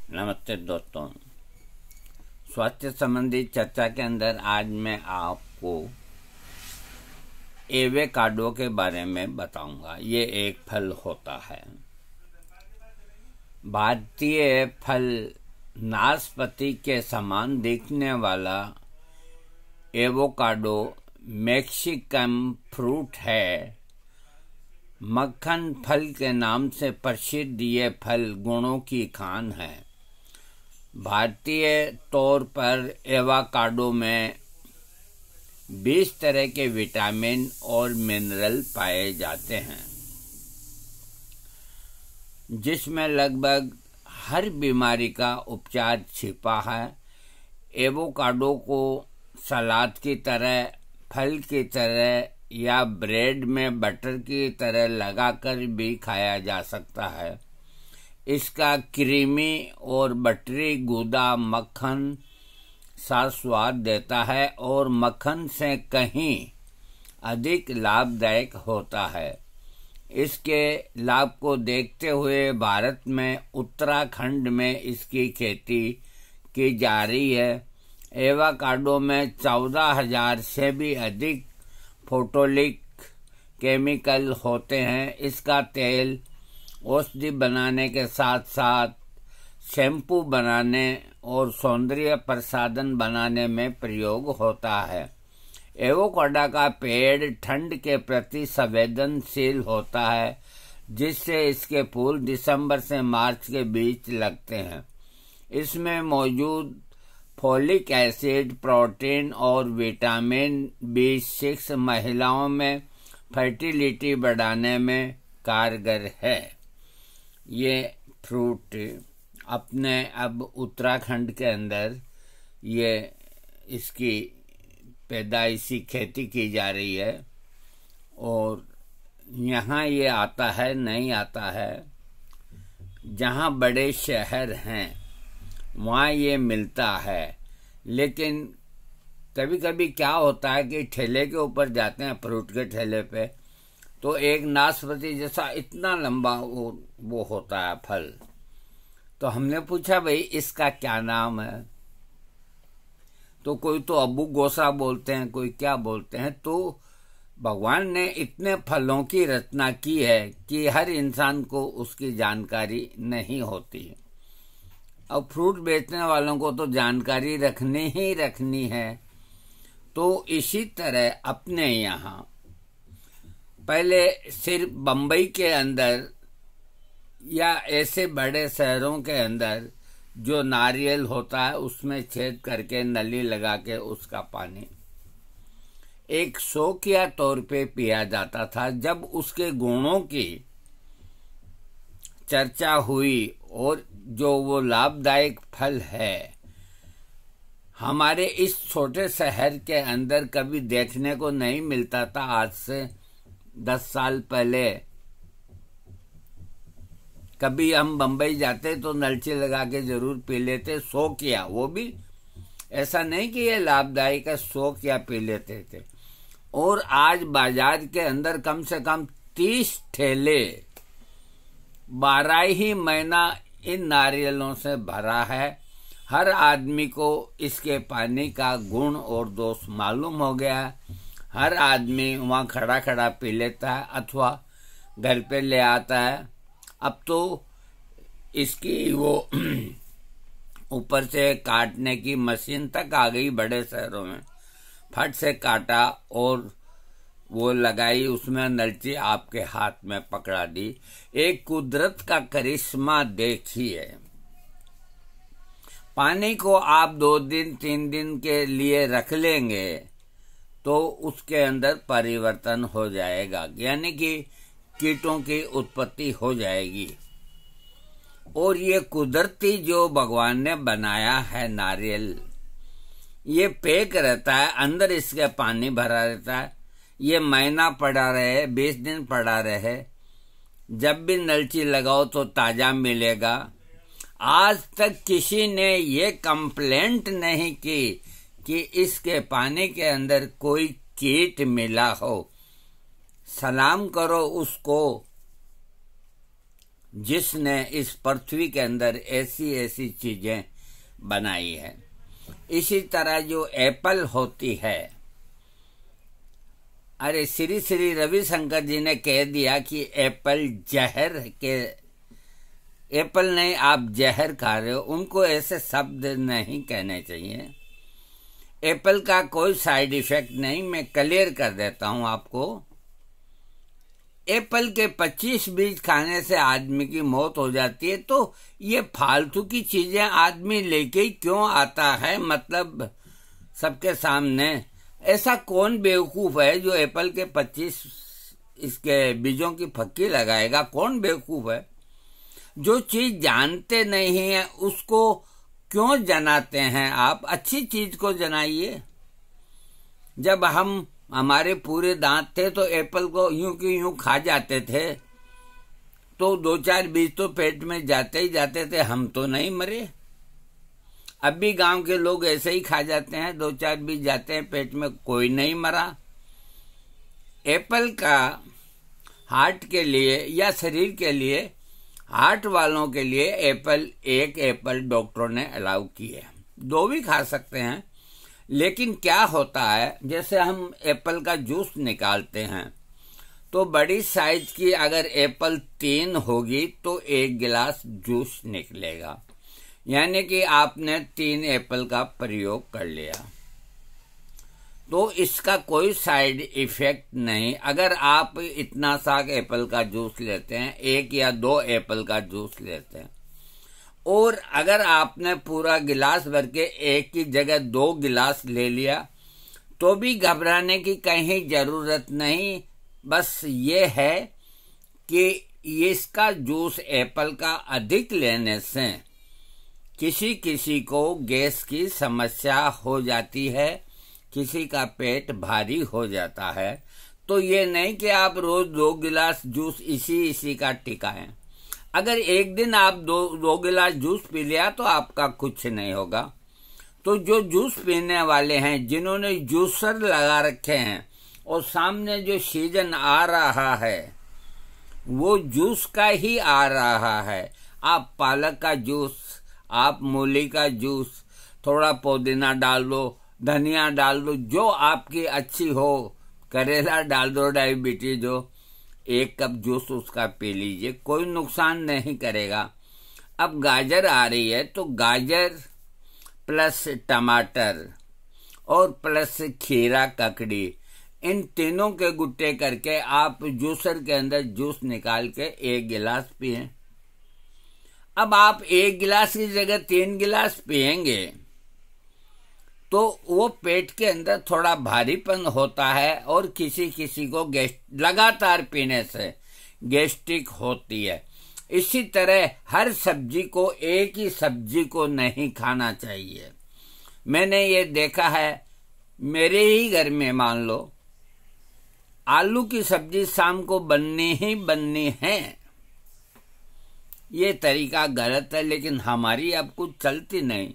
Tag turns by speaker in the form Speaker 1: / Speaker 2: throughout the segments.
Speaker 1: नमस्ते दोस्तों, स्वास्थ्य संबंधी चर्चा के अंदर आज मैं आपको एवोकाडो के बारे में बताऊंगा। ये एक फल होता है। भारतीय फल नाशपाती के समान दिखने वाला एवोकाडो मैक्सिकन फ्रूट है। मक्खन फल के नाम से प्रसिद्ध ये फल गुणों की खान है। भारतीय तौर पर एवोकाडो में 20 तरह के विटामिन और मिनरल पाए जाते हैं, जिसमें लगभग हर बीमारी का उपचार छिपा है। एवोकाडो को सलाद की तरह, फल की तरह या ब्रेड में बटर की तरह लगाकर भी खाया जा सकता है। इसका क्रीमी और बटरी गूदा मक्खन सा स्वाद देता है और मक्खन से कहीं अधिक लाभदायक होता है। इसके लाभ को देखते हुए भारत में उत्तराखंड में इसकी खेती की जा रही है। एवोकाडो में 14,000 से भी अधिक फोटोलिक केमिकल होते हैं। इसका तेल औषधि बनाने के साथ साथ शैम्पू बनाने और सौंदर्य प्रसाधन बनाने में प्रयोग होता है। एवोकाडो का पेड़ ठंड के प्रति संवेदनशील होता है, जिससे इसके फूल दिसंबर से मार्च के बीच लगते हैं। इसमें मौजूद फोलिक एसिड, प्रोटीन और विटामिन B6 महिलाओं में फर्टिलिटी बढ़ाने में कारगर है। ये फ्रूट अपने अब उत्तराखंड के अंदर ये इसकी पैदाइशी खेती की जा रही है और यहाँ ये आता है, नहीं आता है। जहाँ बड़े शहर हैं वहाँ ये मिलता है, लेकिन कभी कभी क्या होता है कि ठेले के ऊपर जाते हैं, फ्रूट के ठेले पे, तो एक नाशपाती जैसा इतना लंबा वो होता है फल। तो हमने पूछा भाई इसका क्या नाम है, तो कोई तो अबू गोसा बोलते हैं, कोई क्या बोलते हैं। तो भगवान ने इतने फलों की रचना की है कि हर इंसान को उसकी जानकारी नहीं होती। अब फ्रूट बेचने वालों को तो जानकारी रखनी ही रखनी है। तो इसी तरह अपने यहाँ पहले सिर्फ बम्बई के अंदर या ऐसे बड़े शहरों के अंदर जो नारियल होता है उसमें छेद करके नली लगा के उसका पानी एक शौकिया तौर पे पिया जाता था। जब उसके गुणों की चर्चा हुई और जो वो लाभदायक फल है हमारे इस छोटे शहर के अंदर कभी देखने को नहीं मिलता था। आज से 10 साल पहले कभी हम बम्बई जाते तो नलची लगा के जरूर पी लेते, शौकिया। वो भी ऐसा नहीं कि ये लाभदायक है, शौकिया पी लेते थे। और आज बाजार के अंदर कम से कम 30 ठेले 12 ही महीना इन नारियलों से भरा है। हर आदमी को इसके पानी का गुण और दोष मालूम हो गया है। हर आदमी वहाँ खड़ा खड़ा पी लेता है अथवा घर पे ले आता है। अब तो इसकी वो ऊपर से काटने की मशीन तक आ गई बड़े शहरों में। फट से काटा और वो लगाई, उसमें नलची आपके हाथ में पकड़ा दी। एक कुदरत का करिश्मा देखिए। पानी को आप 2 दिन 3 दिन के लिए रख लेंगे तो उसके अंदर परिवर्तन हो जाएगा, यानी कि कीटों की उत्पत्ति हो जाएगी। और ये कुदरती जो भगवान ने बनाया है नारियल, ये पैक रहता है, अंदर इसके पानी भरा रहता है। ये महीना पड़ा रहे, 20 दिन पड़ा रहे, जब भी नलची लगाओ तो ताजा मिलेगा। आज तक किसी ने ये कंप्लेंट नहीं की कि इसके पानी के अंदर कोई कीट मिला हो। सलाम करो उसको जिसने इस पृथ्वी के अंदर ऐसी ऐसी चीजें बनाई है। इसी तरह जो एप्पल होती है, अरे श्री श्री रविशंकर जी ने कह दिया कि एप्पल जहर के, एप्पल नहीं आप जहर खा रहे हो। उनको ऐसे शब्द नहीं कहने चाहिए। एप्पल का कोई साइड इफेक्ट नहीं, मैं क्लियर कर देता हूं आपको। एप्पल के 25 बीज खाने से आदमी की मौत हो जाती है, तो ये फालतू की चीजें आदमी लेके क्यों आता है, मतलब सबके सामने। ऐसा कौन बेवकूफ है जो एप्पल के 25 इसके बीजों की फक्की लगाएगा? कौन बेवकूफ है? जो चीज जानते नहीं है उसको क्यों जनाते हैं आप? अच्छी चीज को जनाइए। जब हमारे पूरे दांत थे तो एप्पल को यूं की यूं खा जाते थे, तो 2-4 बीज तो पेट में जाते ही जाते थे, हम तो नहीं मरे। अब भी गांव के लोग ऐसे ही खा जाते हैं, 2-4 बीज जाते हैं पेट में, कोई नहीं मरा। एप्पल का हार्ट के लिए या शरीर के लिए, हार्ट वालों के लिए एक एप्पल डॉक्टरों ने अलाउ की है। 2 भी खा सकते हैं, लेकिन क्या होता है, जैसे हम एप्पल का जूस निकालते हैं तो बड़ी साइज की अगर एप्पल 3 होगी तो 1 गिलास जूस निकलेगा, यानी कि आपने 3 एप्पल का प्रयोग कर लिया। तो इसका कोई साइड इफेक्ट नहीं। अगर आप इतना सा एप्पल का जूस लेते हैं, 1 या 2 एप्पल का जूस लेते हैं, और अगर आपने पूरा गिलास भर के 1 की जगह 2 गिलास ले लिया, तो भी घबराने की कहीं जरूरत नहीं। बस ये है कि इसका जूस एप्पल का अधिक लेने से किसी किसी को गैस की समस्या हो जाती है, किसी का पेट भारी हो जाता है। तो ये नहीं कि आप रोज 2 गिलास जूस इसी का टिकाएं। अगर एक दिन आप 2 गिलास जूस पी लिया तो आपका कुछ नहीं होगा। तो जो जूस पीने वाले हैं, जिन्होंने जूसर लगा रखे हैं और सामने जो सीजन आ रहा है वो जूस का ही आ रहा है, आप पालक का जूस, आप मूली का जूस, थोड़ा पुदीना डाल दो, धनिया डाल दो, जो आपकी अच्छी हो, करेला डाल दो, डायबिटीज हो, 1 कप जूस उसका पी लीजिए, कोई नुकसान नहीं करेगा। अब गाजर आ रही है तो गाजर प्लस टमाटर और प्लस खीरा, ककड़ी, इन तीनों के गुट्टे करके आप जूसर के अंदर जूस निकाल के 1 गिलास पिए। अब आप 1 गिलास की जगह 3 गिलास पिएंगे तो वो पेट के अंदर थोड़ा भारीपन होता है, और किसी किसी को लगातार पीने से गैस्ट्रिक होती है। इसी तरह हर सब्जी को, एक ही सब्जी को नहीं खाना चाहिए। मैंने ये देखा है, मेरे ही घर में मान लो आलू की सब्जी शाम को बननी ही बननी है। ये तरीका गलत है, लेकिन हमारी अब कुछ चलती नहीं,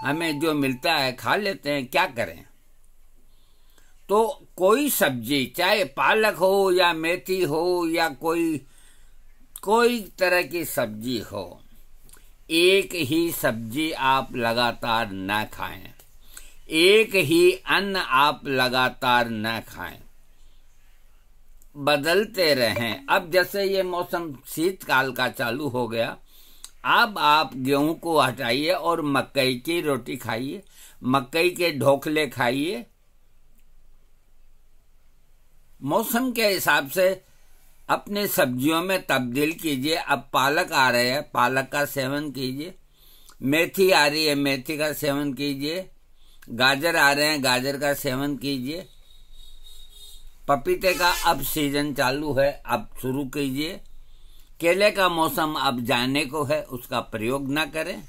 Speaker 1: हमें जो मिलता है खा लेते हैं, क्या करें। तो कोई सब्जी, चाहे पालक हो या मेथी हो या कोई तरह की सब्जी हो, एक ही सब्जी आप लगातार न खाएं, एक ही अन्न आप लगातार न खाएं, बदलते रहें। अब जैसे ये मौसम शीतकाल का चालू हो गया, अब आप गेहूं को हटाइए और मकई की रोटी खाइए, मकई के ढोकले खाइए। मौसम के हिसाब से अपने सब्जियों में तब्दील कीजिए। अब पालक आ रहे हैं, पालक का सेवन कीजिए, मेथी आ रही है, मेथी का सेवन कीजिए, गाजर आ रहे हैं, गाजर का सेवन कीजिए, पपीते का अब सीजन चालू है, अब शुरू कीजिए। केले का मौसम अब जाने को है, उसका प्रयोग ना करें।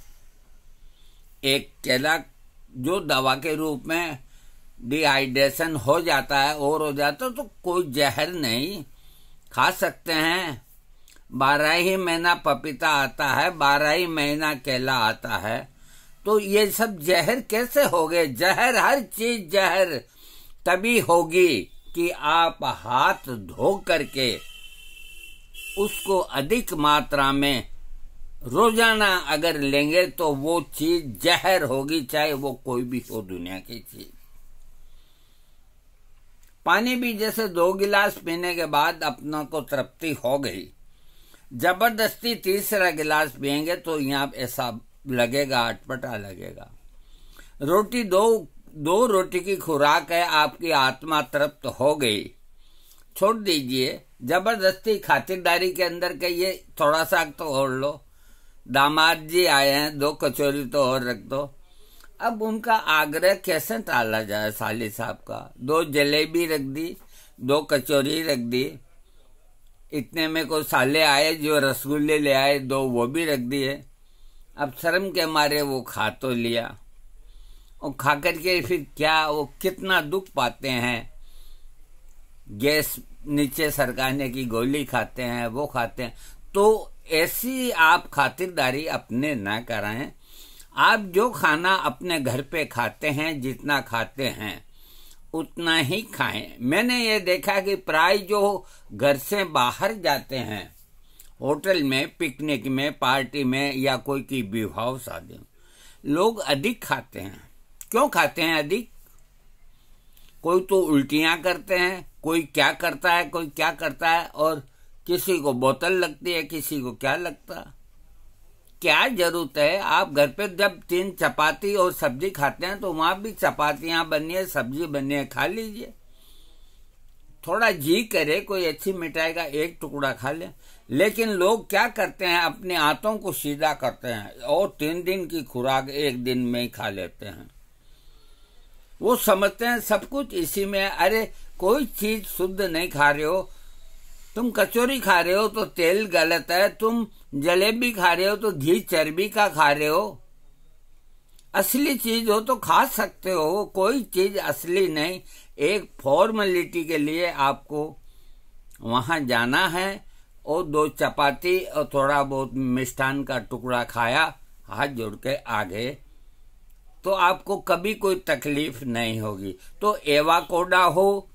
Speaker 1: एक केला जो दवा के रूप में डिहाइड्रेशन हो जाता है और हो जाता है, तो कोई जहर नहीं, खा सकते हैं। 12 ही महीना पपीता आता है, 12 ही महीना केला आता है, तो ये सब जहर कैसे हो गए? जहर, हर चीज जहर तभी होगी कि आप हाथ धो करके उसको अधिक मात्रा में रोजाना अगर लेंगे तो वो चीज जहर होगी, चाहे वो कोई भी हो दुनिया की चीज। पानी भी जैसे 2 गिलास पीने के बाद अपना को तृप्ति हो गई, जबरदस्ती तीसरा गिलास पिएंगे तो यहाँ ऐसा लगेगा, अटपटा लगेगा। रोटी दो रोटी की खुराक है, आपकी आत्मा तृप्त हो गई, छोड़ दीजिए। जबरदस्ती खातिरदारी के अंदर कहिए थोड़ा सा तो और लो, दामाद जी आए हैं 2 कचौरी तो और रख दो। अब उनका आग्रह कैसे टाला जाए? साली साहब का 2 जलेबी रख दी, 2 कचौरी रख दी, इतने में को साले आए जो रसगुल्ले ले आए 2 वो भी रख दिए। अब शर्म के मारे वो खा तो लिया, और खा करके फिर क्या वो कितना दुख पाते हैं। गैस नीचे सरकाने की गोली खाते हैं, वो खाते हैं। तो ऐसी आप खातिरदारी अपने न कराएं। आप जो खाना अपने घर पे खाते हैं, जितना खाते हैं उतना ही खाएं। मैंने ये देखा कि प्राय जो घर से बाहर जाते हैं, होटल में, पिकनिक में, पार्टी में या कोई की विवाह शादी में, लोग अधिक खाते हैं। क्यों खाते हैं अधिक? कोई तो उल्टियां करते हैं, कोई क्या करता है, कोई क्या करता है, और किसी को बोतल लगती है, किसी को क्या लगता। क्या जरूरत है? आप घर पे जब 3 चपाती और सब्जी खाते हैं तो वहां भी चपातियां बनी है, सब्जी बनी है, खा लीजिए। थोड़ा जी करे कोई अच्छी मिठाई का 1 टुकड़ा खा ले। लेकिन लोग क्या करते हैं, अपने हाथों को सीधा करते हैं और 3 दिन की खुराक 1 दिन में ही खा लेते हैं। वो समझते हैं सब कुछ इसी में। अरे कोई चीज शुद्ध नहीं खा रहे हो। तुम कचौरी खा रहे हो तो तेल गलत है, तुम जलेबी खा रहे हो तो घी चर्बी का खा रहे हो। असली चीज हो तो खा सकते हो, कोई चीज असली नहीं। एक फॉर्मेलिटी के लिए आपको वहां जाना है और 2 चपाती और थोड़ा बहुत मिष्ठान का टुकड़ा खाया, हाथ जोड़ के आगे, तो आपको कभी कोई तकलीफ नहीं होगी। तो एवाकोडा हो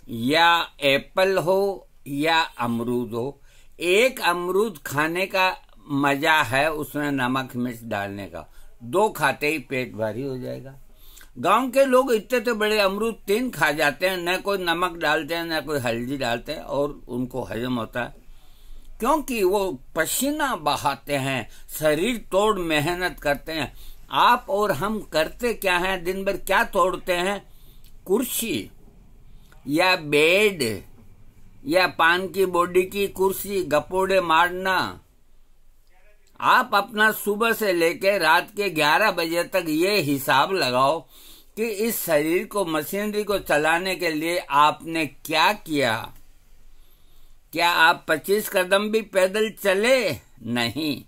Speaker 1: या एप्पल हो या अमरूद हो, एक अमरूद खाने का मजा है उसमें नमक मिर्च डालने का, 2 खाते ही पेट भारी हो जाएगा। गांव के लोग इतने तो बड़े अमरूद 3 खा जाते हैं, न कोई नमक डालते हैं न कोई हल्दी डालते हैं, और उनको हजम होता है, क्योंकि वो पसीना बहाते हैं, शरीर तोड़ मेहनत करते हैं। आप और हम करते क्या हैं? दिन भर क्या तोड़ते हैं? कुर्सी या बेड या पान की बोडी की कुर्सी, गपोड़े मारना। आप अपना सुबह से लेकर रात के 11 बजे तक ये हिसाब लगाओ कि इस शरीर को, मशीनरी को चलाने के लिए आपने क्या किया। क्या आप 25 कदम भी पैदल चले? नहीं।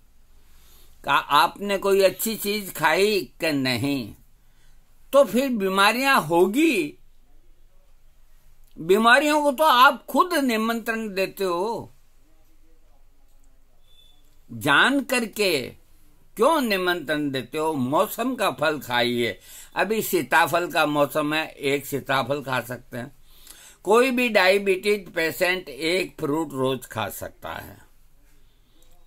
Speaker 1: क्या आपने कोई अच्छी चीज खाई कि नहीं? तो फिर बीमारियां होगी। बीमारियों को तो आप खुद निमंत्रण देते हो। जान करके क्यों निमंत्रण देते हो? मौसम का फल खाइए। अभी सीताफल का मौसम है, 1 सीताफल खा सकते हैं। कोई भी डायबिटीज पेशेंट 1 फ्रूट रोज खा सकता है,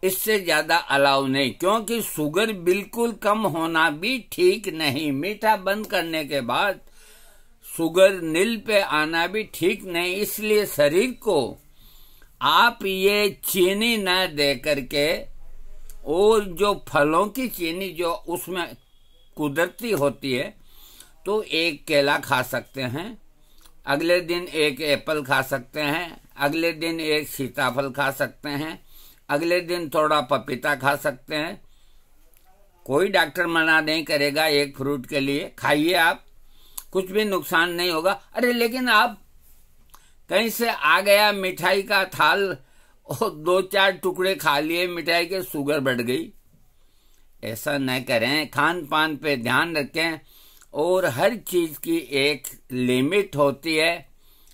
Speaker 1: इससे ज्यादा अलाउ नहीं, क्योंकि शुगर बिल्कुल कम होना भी ठीक नहीं। मीठा बंद करने के बाद शुगर नील पे आना भी ठीक नहीं। इसलिए शरीर को आप ये चीनी न दे करके, और जो फलों की चीनी जो उसमें कुदरती होती है, तो 1 केला खा सकते हैं, अगले दिन 1 एप्पल खा सकते हैं, अगले दिन 1 सीताफल खा सकते हैं, अगले दिन थोड़ा पपीता खा सकते हैं। कोई डॉक्टर मना नहीं करेगा 1 फ्रूट के लिए, खाइए आप, कुछ भी नुकसान नहीं होगा। अरे लेकिन आप कहीं से आ गया मिठाई का थाल और 2-4 टुकड़े खा लिए मिठाई के, शुगर बढ़ गई। ऐसा न करें, खान पान पे ध्यान रखें, और हर चीज की एक लिमिट होती है।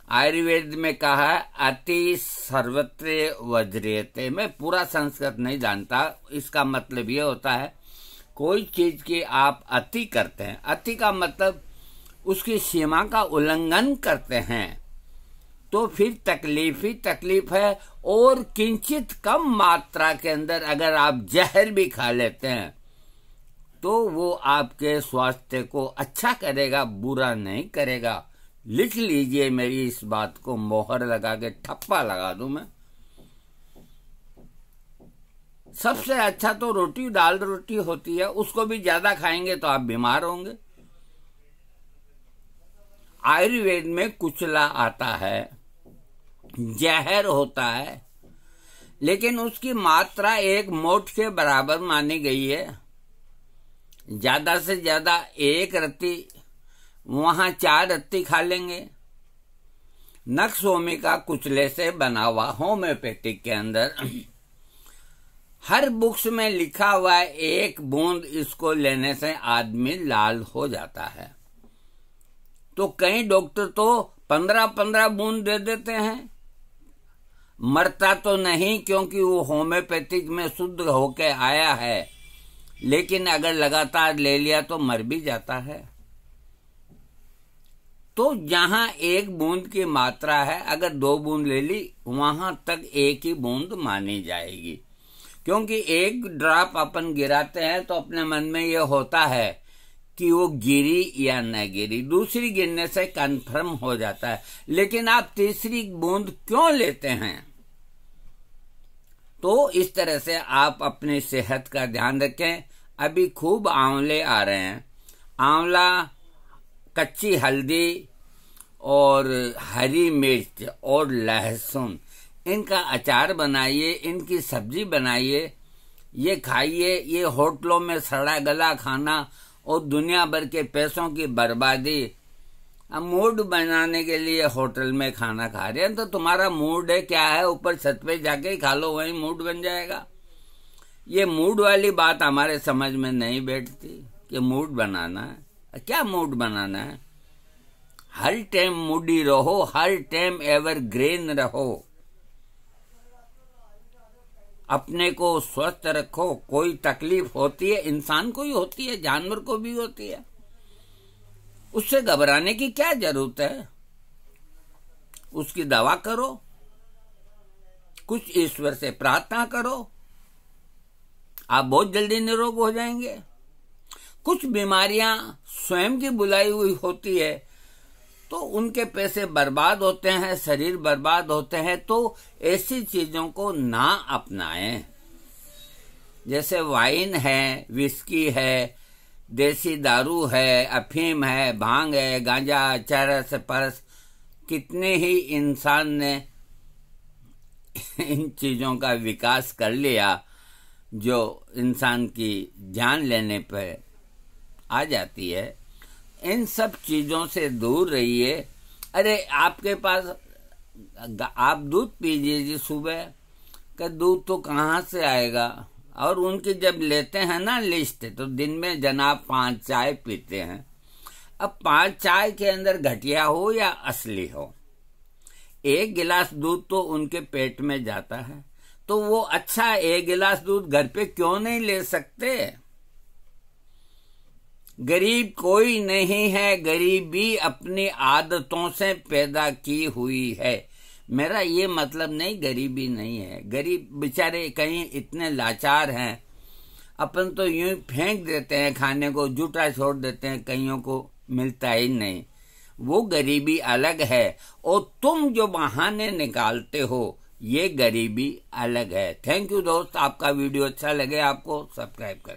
Speaker 1: आयुर्वेद में कहा है अति सर्वत्र वज्रियते। मैं पूरा संस्कृत नहीं जानता, इसका मतलब ये होता है कोई चीज की आप अति करते हैं, अति का मतलब उसकी सीमा का उल्लंघन करते हैं, तो फिर तकलीफ ही तकलीफ है। और किंचित कम मात्रा के अंदर अगर आप जहर भी खा लेते हैं तो वो आपके स्वास्थ्य को अच्छा करेगा, बुरा नहीं करेगा। लिख लीजिए, मेरी इस बात को मोहर लगा के ठप्पा लगा दूं मैं। सबसे अच्छा तो रोटी, दाल रोटी होती है, उसको भी ज्यादा खाएंगे तो आप बीमार होंगे। आयुर्वेद में कुचला आता है, जहर होता है, लेकिन उसकी मात्रा 1 मोठ के बराबर मानी गई है। ज्यादा से ज्यादा 1 रत्ती, वहां 4 रत्ती खा लेंगे। नक्सोमी का कुचले से बना हुआ होम्योपैथिक के अंदर हर बुक्स में लिखा हुआ है 1 बूंद इसको लेने से आदमी लाल हो जाता है। तो कई डॉक्टर तो 15-15 बूंद दे देते हैं। मरता तो नहीं, क्योंकि वो होम्योपैथिक में शुद्ध होके आया है, लेकिन अगर लगातार ले लिया तो मर भी जाता है। तो जहां 1 बूंद की मात्रा है, अगर 2 बूंद ले ली, वहां तक 1 ही बूंद मानी जाएगी। क्योंकि 1 ड्रॉप अपन गिराते हैं तो अपने मन में ये होता है कि वो गिरी या न गिरी, दूसरी गिरने से कंफर्म हो जाता है। लेकिन आप तीसरी बूंद क्यों लेते हैं? तो इस तरह से आप अपनी सेहत का ध्यान रखें। अभी खूब आंवले आ रहे हैं। आंवला, कच्ची हल्दी और हरी मिर्च और लहसुन, इनका अचार बनाइए, इनकी सब्जी बनाइए, ये खाइए। ये होटलों में सड़ा गला खाना और दुनिया भर के पैसों की बर्बादी। अब मूड बनाने के लिए होटल में खाना खा रहे हैं, तो तुम्हारा मूड है क्या है? ऊपर छत पे जाके ही खा लो, वहीं मूड बन जाएगा। ये मूड वाली बात हमारे समझ में नहीं बैठती कि मूड बनाना है। क्या मूड बनाना है? हर टाइम मूडी रहो, हर टाइम एवरग्रीन रहो, अपने को स्वस्थ रखो। कोई तकलीफ होती है, इंसान को ही होती है, जानवर को भी होती है, उससे घबराने की क्या जरूरत है? उसकी दवा करो, कुछ ईश्वर से प्रार्थना करो, आप बहुत जल्दी निरोग हो जाएंगे। कुछ बीमारियां स्वयं की बुलाई हुई होती है, तो उनके पैसे बर्बाद होते हैं, शरीर बर्बाद होते हैं। तो ऐसी चीजों को ना अपनाएं। जैसे वाइन है, विस्की है, देसी दारू है, अफीम है, भांग है, गांजा, चरस, परस, कितने ही इंसान ने इन चीजों का विकास कर लिया जो इंसान की जान लेने पर आ जाती है। इन सब चीजों से दूर रहिए। अरे आपके पास, आप दूध पीजिए जी, सुबह का दूध तो कहाँ से आएगा? और उनकी जब लेते हैं ना लिस्ट, तो दिन में जनाब 5 चाय पीते हैं। अब 5 चाय के अंदर घटिया हो या असली हो, 1 गिलास दूध तो उनके पेट में जाता है। तो वो अच्छा 1 गिलास दूध घर पे क्यों नहीं ले सकते? गरीब कोई नहीं है, गरीबी अपनी आदतों से पैदा की हुई है। मेरा ये मतलब नहीं गरीबी नहीं है, गरीब बेचारे कहीं इतने लाचार हैं, अपन तो यूं ही फेंक देते हैं खाने को, जूठा छोड़ देते हैं, कईयों को मिलता ही नहीं। वो गरीबी अलग है, और तुम जो बहाने निकालते हो, ये गरीबी अलग है। थैंक यू दोस्त, आपका वीडियो अच्छा लगे आपको सब्सक्राइब करें।